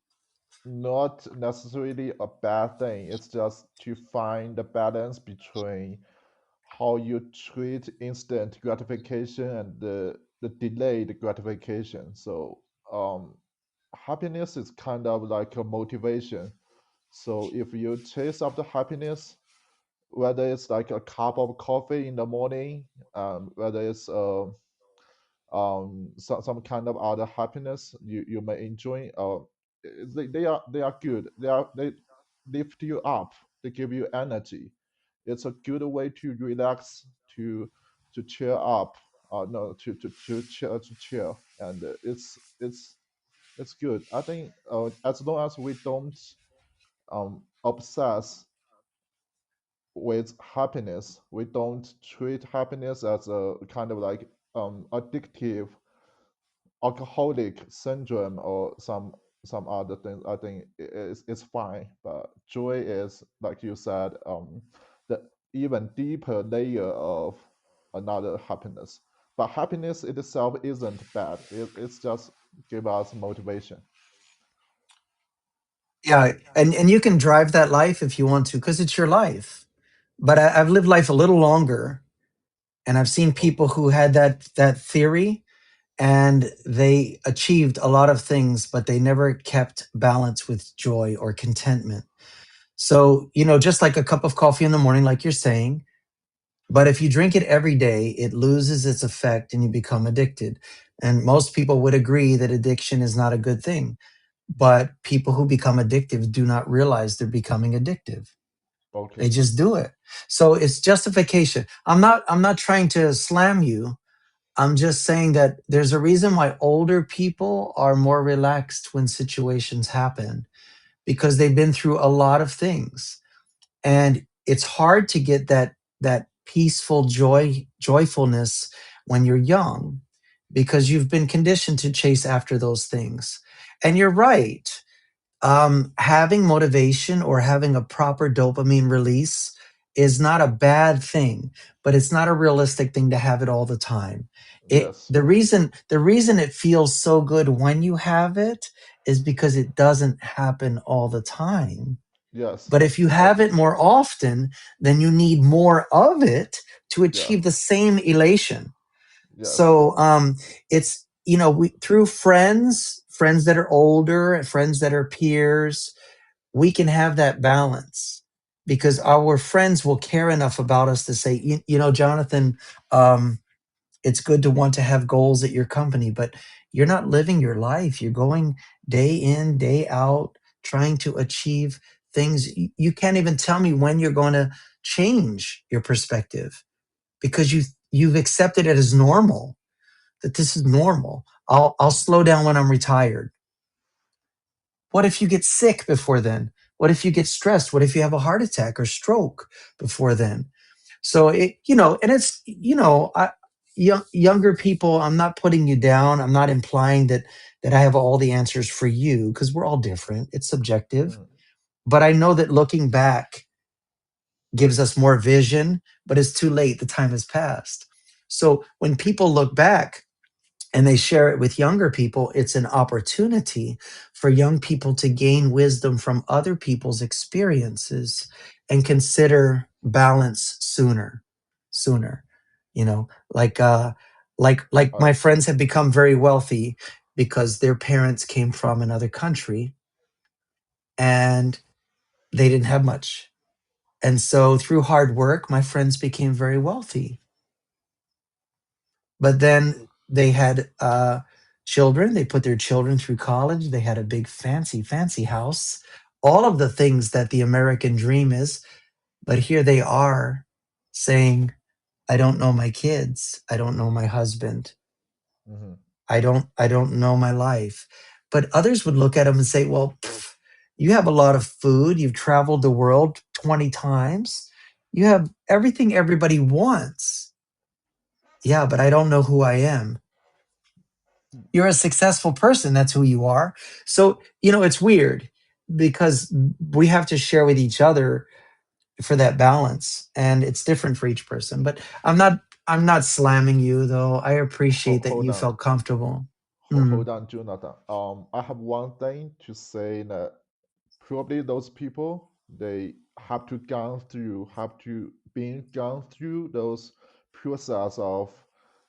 not necessarily a bad thing. It's just to find the balance between how you treat instant gratification and the delayed gratification. So happiness is kind of like a motivation. So if you chase after happiness, whether it's like a cup of coffee in the morning, whether it's some kind of other happiness you may enjoy, they are good. They lift you up. They give you energy. It's a good way to relax, to cheer up. No, to chill, and it's good. I think as long as we don't obsess with happiness, we don't treat happiness as a kind of like addictive alcoholic syndrome or some other things. I think it's fine. But joy is, like you said, the even deeper layer of another happiness. But happiness itself isn't bad. It's just give us motivation. Yeah. And you can drive that life if you want to, because it's your life. But I've lived life a little longer, and I've seen Oh, people who had that theory, and they achieved a lot of things, but they never kept balance with joy or contentment. So, just like a cup of coffee in the morning, like you're saying, but if you drink it every day, it loses its effect and you become addicted. And most people would agree that addiction is not a good thing. But people who become addictive do not realize they're becoming addictive. They okay. just do it. So it's justification. I'm not trying to slam you. I'm just saying that there's a reason why older people are more relaxed when situations happen, because they've been through a lot of things. And it's hard to get that peaceful joyfulness when you're young, because you've been conditioned to chase after those things. And you're right, having motivation or having a proper dopamine release is not a bad thing, but it's not a realistic thing to have it all the time. It Yes. the reason it feels so good when you have it is because it doesn't happen all the time. Yes. But if you I have agree. it more often, then you need more of it to Yeah. achieve the same elation. Yes. So it's we through friends that are older, and friends that are peers, we can have that balance, because our friends will care enough about us to say, Jonathan, um, it's good to want to have goals at your company, but you're not living your life. You're going day in, day out, trying to achieve things. You can't even tell me when you're going to change your perspective, because you've accepted it as normal, that this is normal. I'll slow down when I'm retired. What if you get sick before then? What if you get stressed? What if you have a heart attack or stroke before then? So and it's younger people. I'm not putting you down. I'm not implying that I have all the answers for you, because we're all different. It's subjective. Mm, But I know that looking back gives us more vision. But it's too late. The time has passed. So when people look back and they share it with younger people, it's an opportunity for young people to gain wisdom from other people's experiences and consider balance sooner. You know, like I my friends have become very wealthy because their parents came from another country and they didn't have much. And so through hard work, my friends became very wealthy. But then they had children. They put their children through college. They had a big, fancy, fancy house. All of the things that the American dream is. But here they are saying, I don't know my kids. I don't know my husband. Hmm. I don't know my life. But others would look at them and say, well, pff, you have a lot of food. You've traveled the world 20 times. You have everything everybody wants. Yeah, but I don't know who I am. You're a successful person. That's who you are. So, it's weird because we have to share with each other for that balance, and it's different for each person. But I'm not slamming you though. I appreciate that Hold you on. felt comfortable. Mm, Hold on, Jonathan. I have one thing to say that probably those people they have to been gone through those process of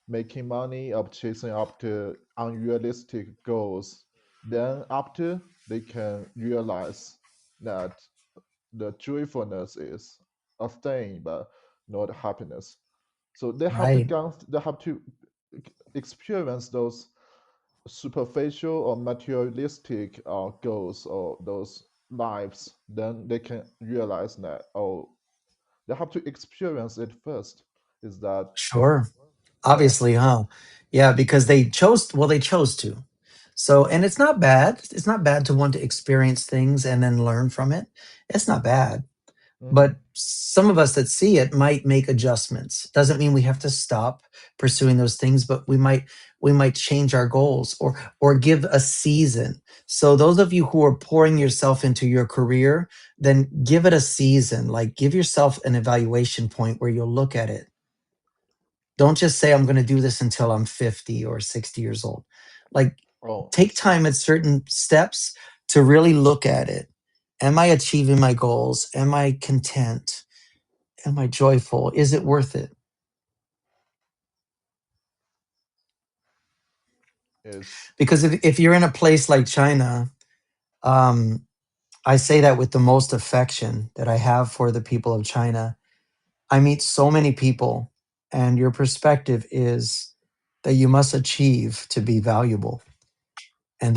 making money, of chasing after unrealistic goals. Then after they can realize that the joyfulness is a thing, but not happiness. So right. they have to experience those superficial or materialistic goals or those lives, then they can realize that, oh, they have to experience it first. Is that Sure. yeah? Obviously, huh? Yeah, because they chose to. So, and it's not bad. It's not bad to want to experience things and then learn from it. It's not bad. Hmm. But some of us that see it might make adjustments. Doesn't mean we have to stop pursuing those things, but we might change our goals or give a season. So those of you who are pouring yourself into your career, then give it a season. Like give yourself an evaluation point where you'll look at it. Don't just say I'm going to do this until I'm 50 or 60 years old. Like Oh, take time at certain steps to really look at it. Am I achieving my goals? Am I content? Am I joyful? Is it worth it? it's Because if you're in a place like China, um, I say that with the most affection that I have for the people of China. I meet so many people, and your perspective is that you must achieve to be valuable. And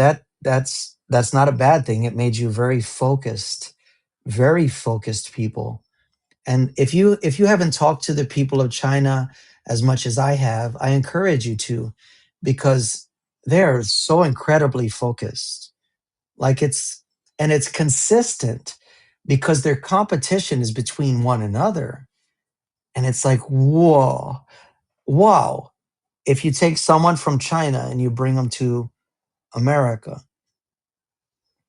that's not a bad thing. It made you very focused people. And if you haven't talked to the people of China as much as I have, I encourage you to, because they're so incredibly focused. Like it's consistent because their competition is between one another. And it's like, whoa, wow. If you take someone from China and you bring them to America,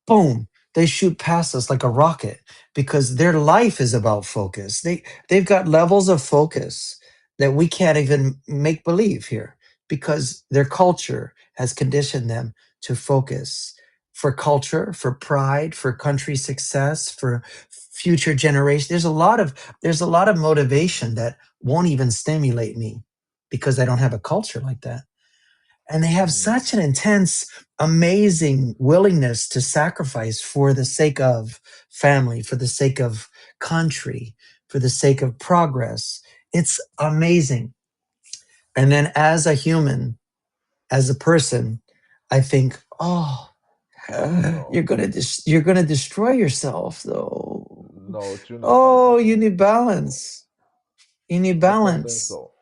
boom, they shoot past us like a rocket because their life is about focus. They've got levels of focus that we can't even make believe here because their culture has conditioned them to focus for culture, for pride, for country success, for future generations. There's a lot of motivation that won't even stimulate me because I don't have a culture like that, and they have mm, such an intense, amazing willingness to sacrifice for the sake of family, for the sake of country, for the sake of progress. It's amazing. And then as a human, as a person, I think, oh, you're no, gonna destroy yourself though. no, Jonathan. Oh, you need balance. You need I don't think balance. so.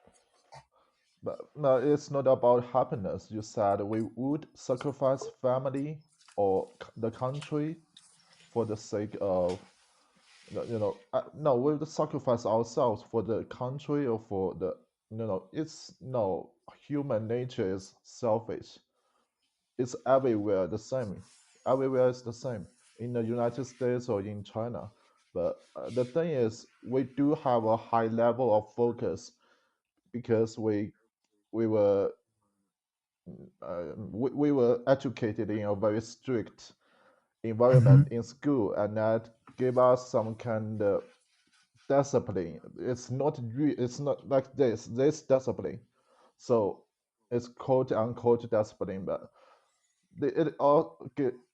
But no, it's not about happiness. You said we would sacrifice family or the country for the sake of no, we would sacrifice ourselves for the country or for the it's no, human nature is selfish. It's everywhere the same. Everywhere is the same in the United States or in China. But the thing is, we do have a high level of focus because we were we were educated in a very strict environment Mhm. in school, and that gave us some kind of discipline. It's not like this discipline. So it's quote unquote discipline, but it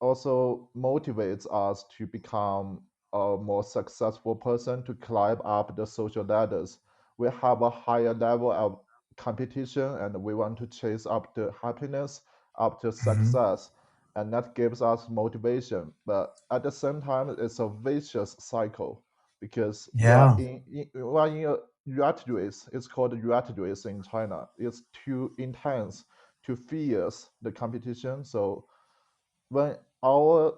also motivates us to become a more successful person, to climb up the social ladders. We have a higher level of competition and we want to chase up the happiness. up to Mhm. success, and that gives us motivation. But at the same time, it's a vicious cycle because Yeah. we are in a rat race. It's called a rat race in China. It's too intense, too fierce the competition. So when our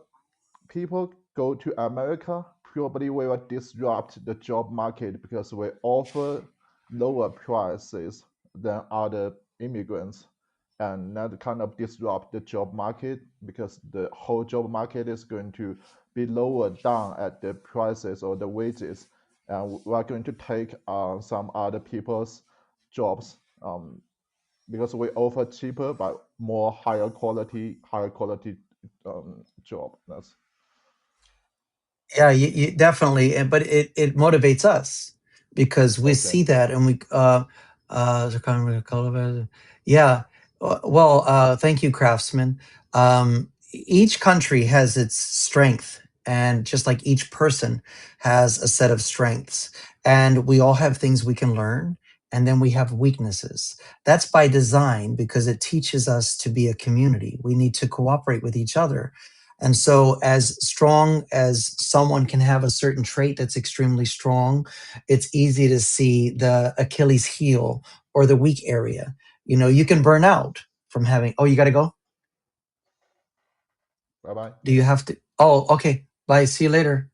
people go to America, probably we will disrupt the job market because we offer lower prices than other immigrants. And that kind of disrupt the job market because the whole job market is going to be lower down at the prices or the wages. And we are going to take some other people's jobs because we offer cheaper but more higher quality job. That's Yeah, you definitely, but it motivates us because we okay. see that and we so kind of yeah. Well, thank you, Craftsman. Each country has its strength, and just like each person has a set of strengths, and we all have things we can learn, and then we have weaknesses. That's by design because it teaches us to be a community. We need to cooperate with each other, and so, as strong as someone can have a certain trait that's extremely strong, it's easy to see the Achilles heel or the weak area. You know, you can burn out from having, oh, you got to go? Bye bye. Do you have to? Oh, okay. Bye. See you later.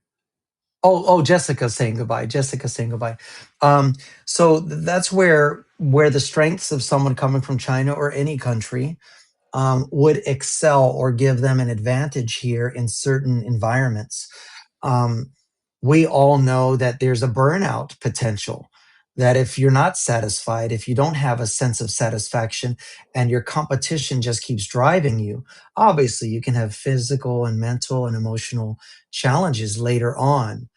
Jessica's saying goodbye. Jessica's saying goodbye. So that's where the strengths of someone coming from China or any country would excel or give them an advantage here in certain environments. Um, we all know that there's a burnout potential. That if you're not satisfied, if you don't have a sense of satisfaction and your competition just keeps driving you, obviously you can have physical and mental and emotional challenges later on.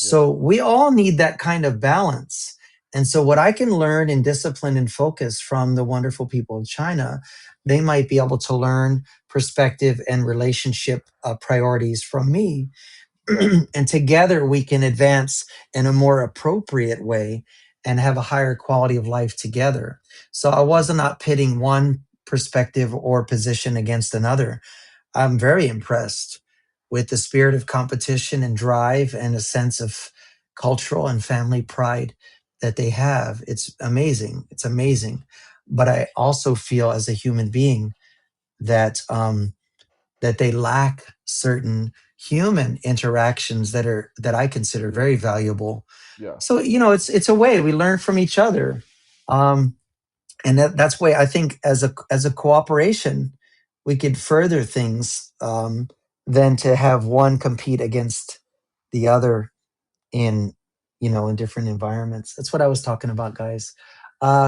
Yeah. So we all need that kind of balance. And so, what I can learn in discipline and focus from the wonderful people of China, they might be able to learn perspective and relationship priorities from me. Yeah. And together we can advance in a more appropriate way and have a higher quality of life together. So I was Mm. not pitting one perspective or position against another. I'm very impressed with the spirit of competition and drive and a sense of cultural and family pride that they have. It's amazing. It's amazing. But I also feel as a human being that that they lack certain human interactions that I consider Yeah. very valuable. Yeah. So it's a way we learn from each other, um, and that's way I think as a cooperation we could further things than to have one compete against the other in in different environments. That's what I was talking about, guys.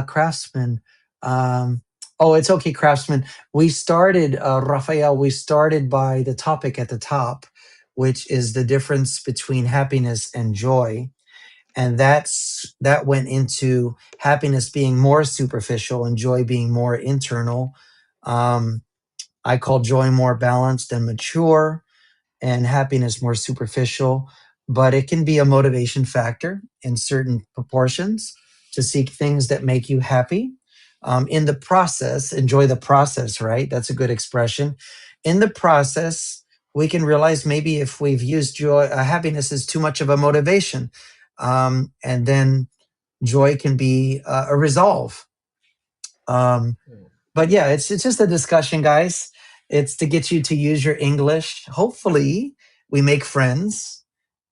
Craftsman. Um, oh, it's okay, Craftsman. We started, Raphael. We started by the topic at the top, which is the difference between happiness and joy, and that went into happiness being more superficial and joy being more internal. Um, I call joy more balanced and mature and happiness more superficial, but it can be a motivation factor in certain proportions to seek things that make you happy. In the process, enjoy the process, right? That's a good expression. In the process, we can realize maybe if we've used joy, happiness is too much of a motivation. And then joy can be a resolve. Um, Mm. but yeah, it's just a discussion, guys. It's to get you to use your English. Hopefully, we make friends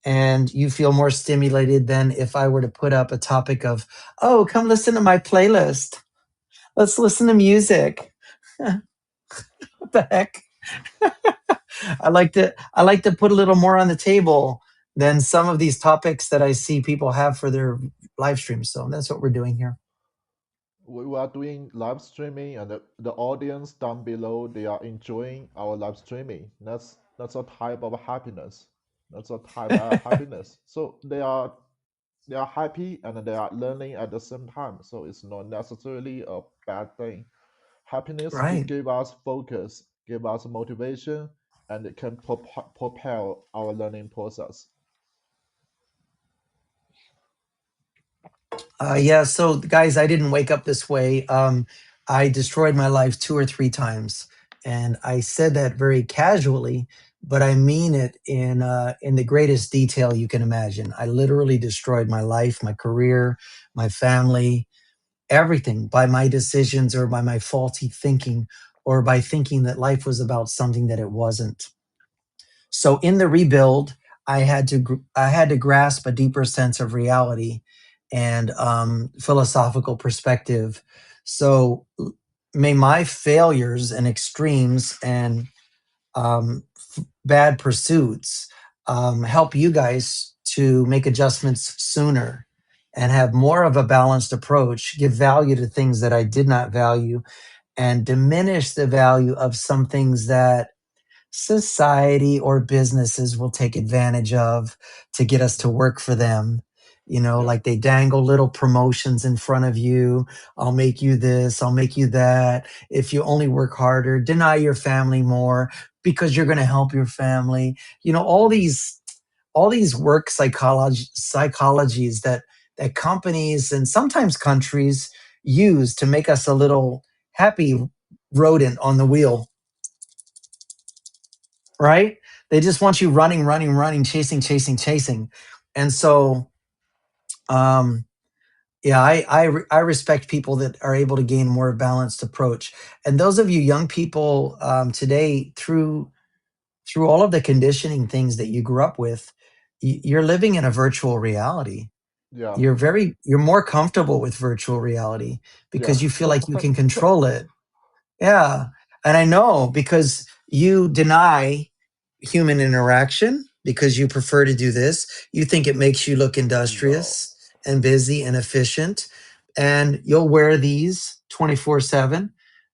and you feel more stimulated than if I were to put up a topic of, oh, come listen to my playlist. Let's listen to music. What the heck? I like to put a little more on the table than some of these topics that I see people have for their live streams. So that's what we're doing here. We are doing live streaming, and the audience down below they are enjoying our live streaming. That's a type of happiness. That's a type of happiness. So they are happy and they are learning at the same time. So it's not necessarily a bad thing. Happiness Right. give us focus, give us motivation, and it can propel our learning process. Yeah, so guys, I didn't wake up this way. I destroyed my life 2 or 3 times, and I said that very casually, but I mean it in the greatest detail you can imagine. I literally destroyed my life, my career, my family, everything by my decisions or by my faulty thinking or by thinking that life was about something that it wasn't. So in the rebuild, I had to grasp a deeper sense of reality and philosophical perspective. So may my failures and extremes and bad pursuits help you guys to make adjustments sooner and have more of a balanced approach, give value to things that I did not value, and diminish the value of some things that society or businesses will take advantage of to get us to Mhm. work for them. You know, Yeah. like they dangle little promotions in front of you. I'll make you this, I'll make you that. If you only work harder, deny your family more because you're going to help your family. You know, all these work psychologies that companies and sometimes countries use to make us a little happy rodent on the wheel, right? They just want you running, running, running, chasing, chasing, chasing. And so, um, yeah, I respect people that are able to gain a more balanced approach. And those of you young people today, through all of the conditioning things that you grew up with, you're living in a virtual reality. Yeah. You're more comfortable with virtual reality Yeah. because you feel like you can control it. Yeah. And I know because you deny human interaction because you prefer to do this. You think it makes you look No. industrious and busy and efficient. And you'll wear these 24/7,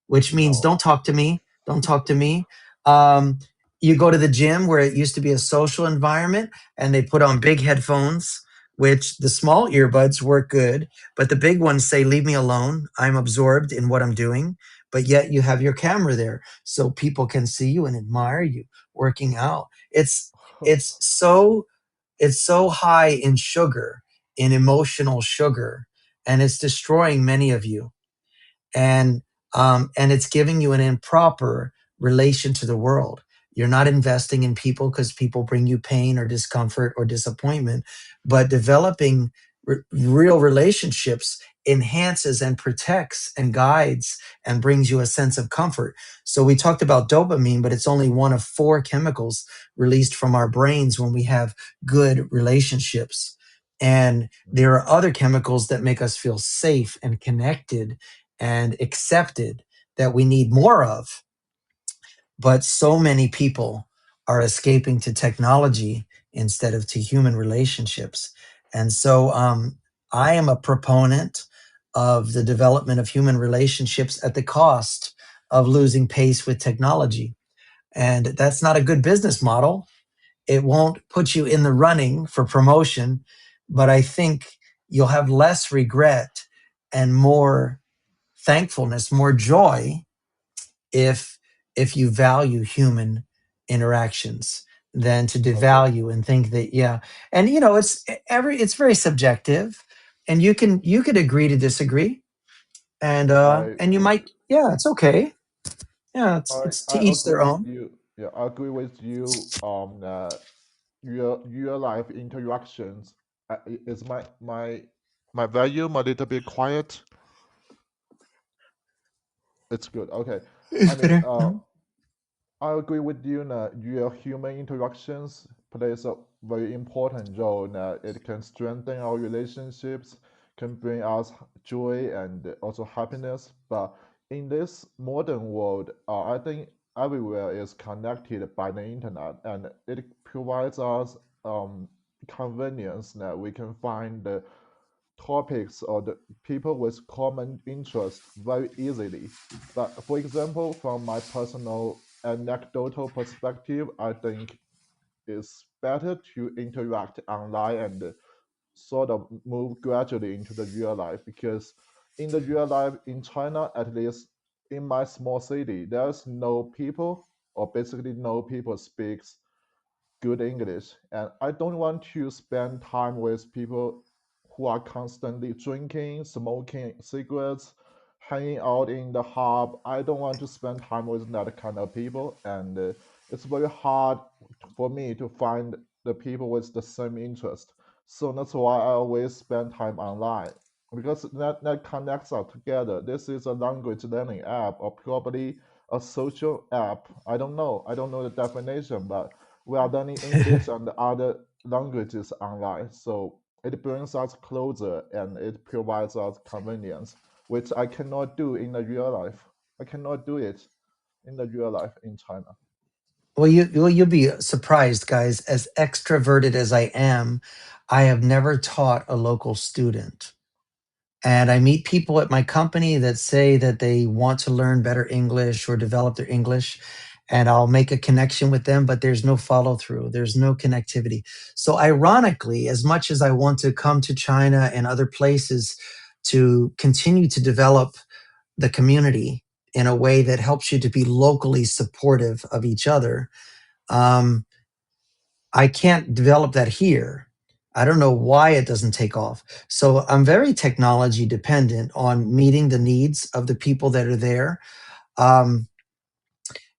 which means No. don't talk to me. Don't talk to me. Um, you go to the gym where it used to be a social environment and they put on big headphones, which the small earbuds work good, but the big ones say, leave me alone. I'm absorbed in what I'm doing. But yet you have your camera there so people can see you and admire you working out. It's so it's so high in sugar, in emotional sugar, and it's destroying many of you, and it's giving you an improper relation to the world. You're not investing in people because people bring you pain or discomfort or disappointment, but developing real relationships enhances and protects and guides and brings you a sense of comfort. So we talked about dopamine, but it's only one of 4 chemicals released from our brains when we have good relationships. And there are other chemicals that make us feel safe and connected and accepted that we need more of. But so many people are escaping to technology instead of to human relationships. And so I am a proponent of the development of human relationships at the cost of losing pace with technology. And that's not a good business model. It won't put you in the running for promotion, but I think you'll have less regret and more thankfulness, more joy if you value human interactions than to Okay. devalue and think that, yeah. And you know, it's very subjective, and you could agree to disagree, I and you might, yeah, it's okay. Yeah, it's to I each agree their with own. you. Yeah, I agree with you. Real life interactions. Is my volume a little bit quiet? It's good. Okay. I It's mean, better. Mhm. I agree with you that real human interactions plays a very important role. That it can strengthen our relationships, can bring us joy and also happiness. But in this modern world, I think everywhere is connected by the internet, and it provides us convenience that we can find the topics or the people with common interest very easily. But for example, from my personal anecdotal perspective, I think it's better to interact online and sort of move gradually into the real life, because in the real life in China, at least in my small city, there's no people, or basically no people speaks good English. And I don't want to spend time with people who are constantly drinking, smoking cigarettes, hanging out in the hub. I don't want to spend time with that kind of people, and it's very hard for me to find the people with the same interest. So that's why I always spend time online because that connects us together. This is a language learning app or probably a social app. I don't know. I don't know the definition, but we are learning English and other languages online. So it brings us closer and it provides us convenience, which I cannot do in the real life. I cannot do it in the real life in China. Well, you'll be surprised, guys. As extroverted as I am, I have never taught a local student. And I meet people at my company that say that they want to learn better English or develop their English, and I'll make a connection with them, but there's no follow through. There's no connectivity. So, ironically, as much as I want to come to China and other places to continue to develop the community in a way that helps you to be locally supportive of each other, um, I can't develop that here. I don't know why it doesn't take off. So I'm very technology dependent on meeting the needs of the people that are there. Um,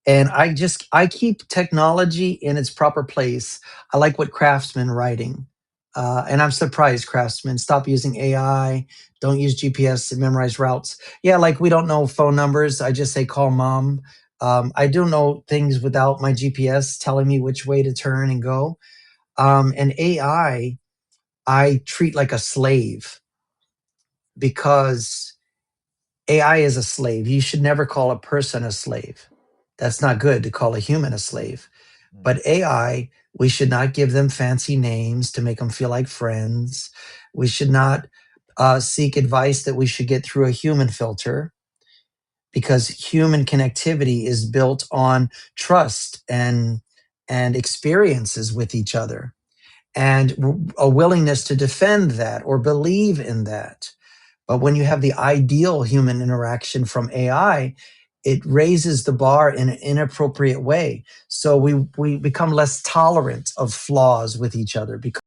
and I keep technology in its proper place. I like what Craftsman writing. And I'm surprised, Craftsman. Stop using AI. Don't use GPS to memorize routes. Yeah, like we don't know phone numbers. I just say call mom. I do know things without my GPS telling me which way to turn and go. And I treat like a slave because AI is a slave. You should never call a person a slave. That's not good to call a human a slave. Mm. But AI, we should not give them fancy names to make them feel like friends. We should not seek advice that we should get through a human filter because human connectivity is built on trust and experiences with each other and a willingness to defend that or believe in that. But when you have the ideal human interaction from AI, it raises the bar in an inappropriate way. So we become less tolerant of flaws with each other because